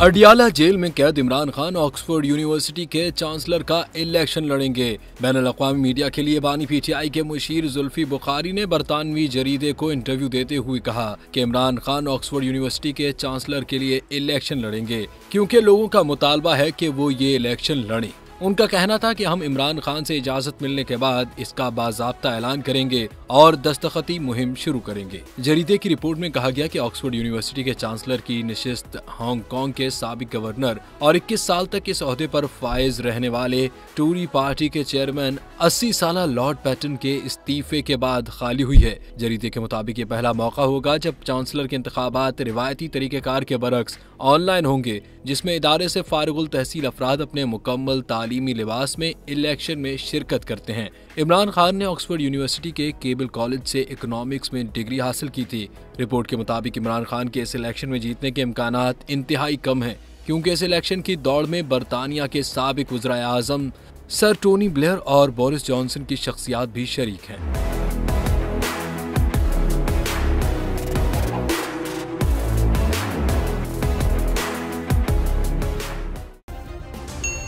Adiala jail में कैद Imran Khan Oxford university के चांसलर का इलेक्शन लड़ेंगे। बैनुल-अक़वामी मीडिया के लिए बानी पीटीआई के मुशीर जुल्फी बुखारी ने बरतानवी जरीदे को इंटरव्यू देते हुए कहा कि इमरान खान ऑक्सफोर्ड यूनिवर्सिटी के चांसलर के लिए इलेक्शन लड़ेंगे क्योंकि लोगों का मुतालबा है कि वो ये इलेक्शन लड़ें। उनका कहना था कि हम इमरान खान से इजाजत मिलने के बाद इसका बाज़ाब्ता ऐलान करेंगे और दस्तखती मुहिम शुरू करेंगे। जरीदे की रिपोर्ट में कहा गया कि ऑक्सफोर्ड यूनिवर्सिटी के चांसलर की निशिस्त हांगकांग के साबिक गवर्नर और 21 साल तक इस ओहदे पर फाइज रहने वाले टोरी पार्टी के चेयरमैन 80 साल लॉर्ड पैटन के इस्तीफे के बाद खाली हुई है। जरीदे के मुताबिक ये पहला मौका होगा जब चांसलर के इंतखाबात रिवायती तरीक़ेकार के बरक्स ऑनलाइन होंगे, जिसमें इदारे से फारिगुल तहसील अफराद अपने मुकम्मल तालीमी लिबास में इलेक्शन में शिरकत करते हैं। इमरान खान ने ऑक्सफोर्ड यूनिवर्सिटी के केबल कॉलेज से इकोनॉमिक्स में डिग्री हासिल की थी। रिपोर्ट के मुताबिक इमरान खान के इस इलेक्शन में जीतने के इम्कानात इंतहाई कम हैं, क्योंकि इस इलेक्शन की दौड़ में बरतानिया के साबिक वज़ीर आज़म सर टोनी ब्लेयर और बोरिस जॉनसन की शख्सियात भी शरीक हैं।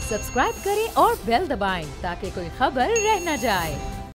सब्सक्राइब करें और बेल दबाएं ताकि कोई खबर रह न जाए।